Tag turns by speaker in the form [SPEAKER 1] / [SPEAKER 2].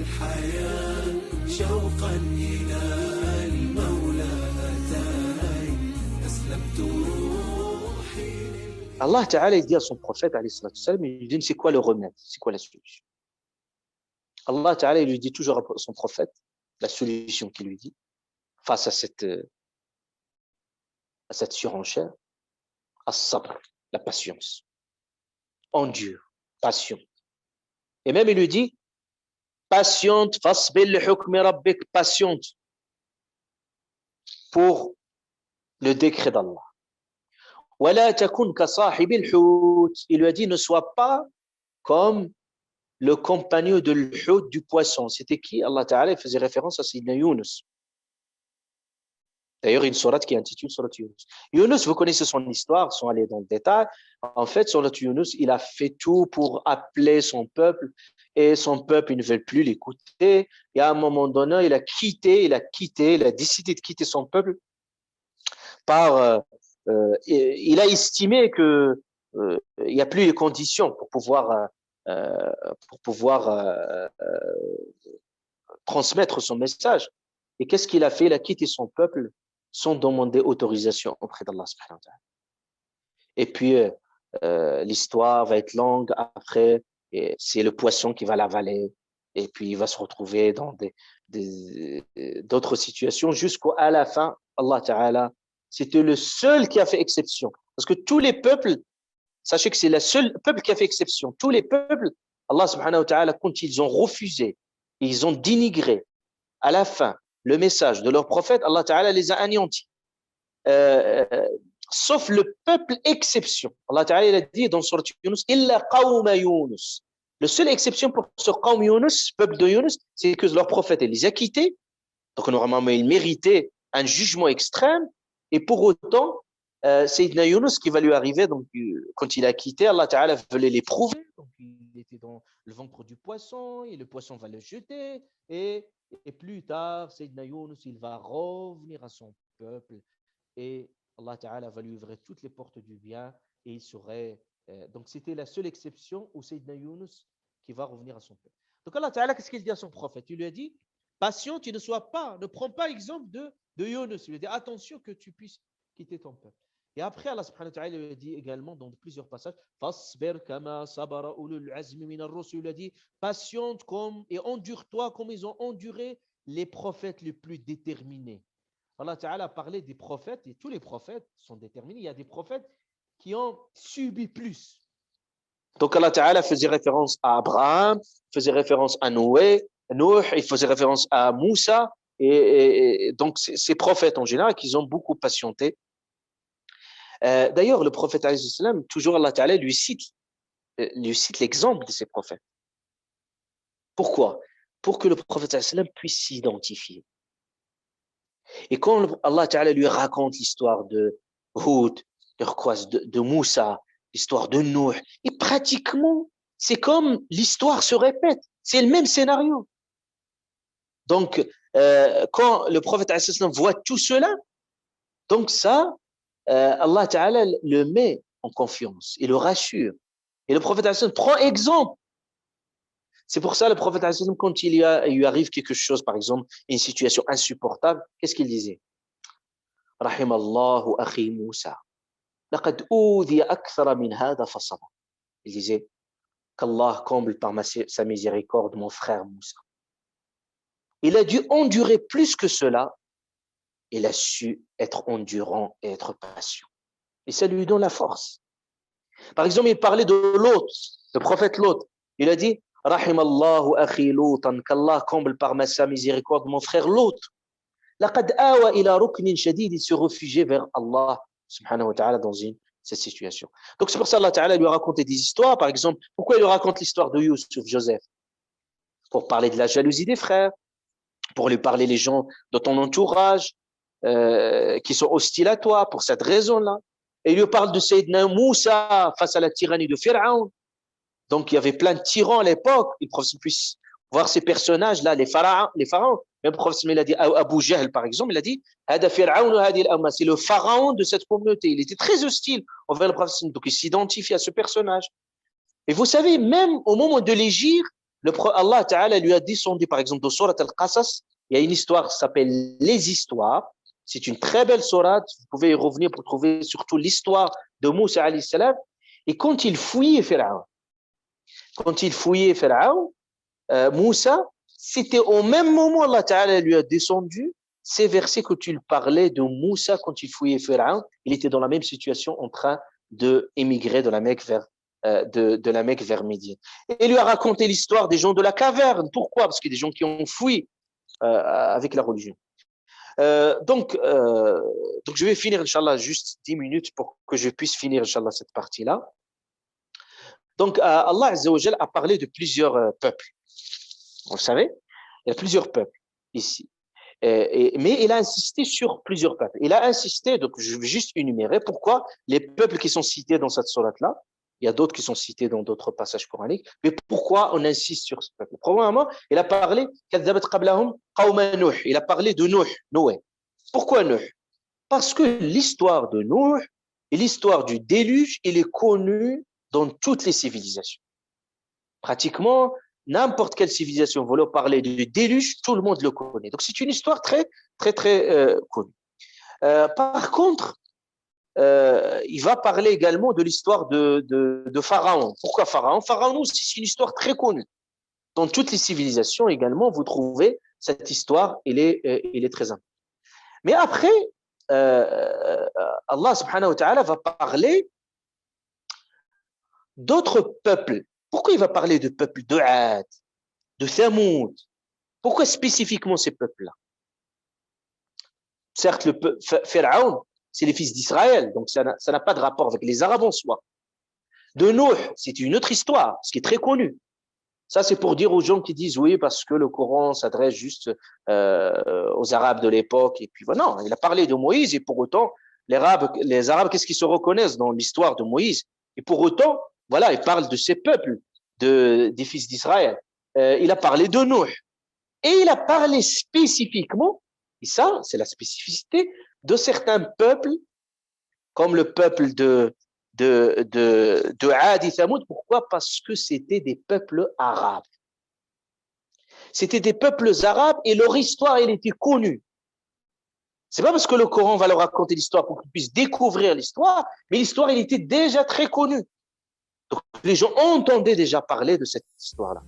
[SPEAKER 1] الحياة شوقا إلى المولى أتاني أسلمت روحي.
[SPEAKER 2] Allah Ta'ala, il dit à son prophète, alayhi salatu wassalam, il lui dit, c'est quoi le remède? C'est quoi la solution? Allah Ta'ala, il lui dit toujours à son prophète, la solution qu'il lui dit, face à cette surenchère, as-sabr, la patience. Endure, patiente. Et même il lui dit, patiente, fasbir li hukmi rabbik, patiente pour le décret d'Allah. Wala takun ka sahibil hut. Il lui a dit, ne sois pas comme le compagnon de l'hut, du poisson. C'était qui? Allah Ta'ala faisait référence à Sayyidina Yunus. D'ailleurs, une sourate qui intitule Surat Yunus. Yunus, vous connaissez son histoire, sans aller dans le détail. En fait, Surat Yunus, il a fait tout pour appeler son peuple et son peuple, il ne veut plus l'écouter. Et à un moment donné, il a décidé de quitter son peuple il a estimé que il n'y a plus les conditions pour pouvoir transmettre son message. Et qu'est-ce qu'il a fait? Il a quitté son peuple sans demander autorisation auprès d'Allah subhanahu wa ta'ala. Et puis, l'histoire va être longue. Après, c'est le poisson qui va l'avaler. Et puis, il va se retrouver dans d'autres situations jusqu'à la fin. Allah Ta'ala, c'était le seul qui a fait exception. Parce que tous les peuples, sachez que c'est le seul peuple qui a fait exception. Tous les peuples, Allah subhanahu wa ta'ala, quand ils ont refusé, ils ont dénigré à la fin le message de leur prophète, Allah Ta'ala les a anéantis. Sauf le peuple exception. Allah Ta'ala il a dit dans Surat Yunus, Illa qawma Yunus. Le seul exception pour ce qawm Yunus, peuple de Yunus, c'est que leur prophète il les a quittés. Donc normalement, ils méritaient un jugement extrême. Et pour autant, Sayyidina Yunus, qui va lui arriver, donc, quand il a quitté, Allah Ta'ala voulait l'éprouver. Donc, il était dans le ventre du poisson, et le poisson va le jeter. Et plus tard, Sayyidina Yunus, il va revenir à son peuple. Et Allah Ta'ala va lui ouvrir toutes les portes du bien. Et il serait. Donc, c'était la seule exception où Sayyidina Yunus qui va revenir à son peuple. Donc, Allah Ta'ala, qu'est-ce qu'il dit à son prophète? Il lui a dit, patient, tu ne prends pas exemple de Yunus. Il lui a dit, attention que tu puisses quitter ton peuple. Et après, Allah subhanahu wa ta'ala lui a dit également dans plusieurs passages, Fasbir kama sabara ulul azmi min ar-rusul. Il a dit, patiente et endure-toi comme ils ont enduré les prophètes les plus déterminés. Allah Ta'ala a parlé des prophètes, et tous les prophètes sont déterminés. Il y a des prophètes qui ont subi plus. Donc Allah Ta'ala faisait référence à Abraham, faisait référence à Noé, il faisait référence à Moussa, et donc ces prophètes en général qui ont beaucoup patienté. D'ailleurs, le prophète alayhi salam, toujours Allah Ta'ala lui cite l'exemple de ces prophètes. Pourquoi? Pour que le prophète alayhi salam puisse s'identifier. Et quand Allah Ta'ala lui raconte l'histoire de Hud, de Moussa, l'histoire de Nuh, et pratiquement, c'est comme l'histoire se répète. C'est le même scénario. Donc, quand le prophète alayhi salam voit tout cela, donc ça, Allah Ta'ala le met en confiance, il le rassure. Et le prophète alayhi salam prend exemple. C'est pour ça le prophète alayhi salam, quand il lui arrive quelque chose, par exemple, une situation insupportable, qu'est-ce qu'il disait? Rahimallahu akhi Moussa. Laqad oudhiya akthara min hada fasaba. Il disait qu'Allah comble par sa miséricorde mon frère Moussa. Il a dû endurer plus que cela. Il a su être endurant et être patient. Et ça lui donne la force. Par exemple, il parlait de Lot, le prophète Lot. Il a dit, Rahimallahu akhi Loutan, qu'Allah comble par sa miséricorde mon frère Lot. Laqad awa ila ruknin shadid, il se réfugiait vers Allah, subhanahu wa ta'ala, dans cette situation. Donc c'est pour ça Allah Ta'ala lui a raconté des histoires. Par exemple, pourquoi il lui raconte l'histoire de Yusuf, Joseph? Pour parler de la jalousie des frères, pour lui parler les gens de ton entourage, qui sont hostiles à toi pour cette raison-là. Et il lui parle de Sayyidina Moussa face à la tyrannie de Pharaon. Donc, il y avait plein de tyrans à l'époque. Le prophète puisse voir ces personnages-là, les pharaons. Même le prophète, il a dit, Abu Jahl, par exemple, il a dit, c'est le pharaon de cette communauté. Il était très hostile envers le prophète. Donc, il s'identifie à ce personnage. Et vous savez, même au moment de l'hégire, Allah Ta'ala lui a descendu, par exemple, dans Surat Al-Qasas, il y a une histoire qui s'appelle Les Histoires. C'est une très belle sourate. Vous pouvez y revenir pour trouver surtout l'histoire de Moussa alayhi salam. Et quand il fouillait Pharaon, Moussa, c'était au même moment Allah Ta'ala lui a descendu ces versets que tu parlais de Moussa quand il fouillait Pharaon. Il était dans la même situation en train d'émigrer de la Mecque de la Mecque vers Médine. Et il lui a raconté l'histoire des gens de la caverne. Pourquoi? Parce qu'il y a des gens qui ont fui avec la religion. Donc, je vais finir, Inch'Allah, juste 10 minutes pour que je puisse finir, Inch'Allah, cette partie-là. Donc, Allah Azza wa Jal a parlé de plusieurs peuples. Vous le savez, il y a plusieurs peuples ici. Mais il a insisté sur plusieurs peuples. Il a insisté, donc je vais juste énumérer pourquoi les peuples qui sont cités dans cette sourate-là, il y a d'autres qui sont cités dans d'autres passages coraniques, mais pourquoi on insiste sur ce peuple? Premièrement, il a parlé il a parlé de Noé. Pourquoi Noé? Parce que l'histoire de Noé et l'histoire du déluge, il est connue dans toutes les civilisations. Pratiquement, n'importe quelle civilisation voulant parler du déluge, tout le monde le connaît. Donc, c'est une histoire très connue. Par contre, il va parler également de l'histoire de Pharaon. Pourquoi Pharaon? Pharaon, c'est une histoire très connue. Dans toutes les civilisations également, vous trouvez cette histoire, il est très importante. Mais après, Allah subhanahu wa ta'ala va parler d'autres peuples. Pourquoi il va parler de peuples de Ad, de Thamoud? Pourquoi spécifiquement ces peuples-là? Certes, Pharaon, c'est les fils d'Israël, donc ça n'a pas de rapport avec les Arabes en soi. De Nuh, c'est une autre histoire, ce qui est très connu. Ça, c'est pour dire aux gens qui disent oui, parce que le Coran s'adresse juste aux Arabes de l'époque. Et puis voilà, non, il a parlé de Moïse et pour autant, les Arabes, qu'est-ce qu'ils se reconnaissent dans l'histoire de Moïse? Et pour autant, voilà, il parle de ces peuples, des fils d'Israël. Il a parlé de Nuh. Et il a parlé spécifiquement, et ça, c'est la spécificité, de certains peuples, comme le peuple de Ad et Thamoud. Pourquoi? Parce que c'était des peuples arabes. C'était des peuples arabes et leur histoire, elle était connue. C'est pas parce que le Coran va leur raconter l'histoire pour qu'ils puissent découvrir l'histoire, mais l'histoire, elle était déjà très connue. Donc, les gens entendaient déjà parler de cette histoire-là.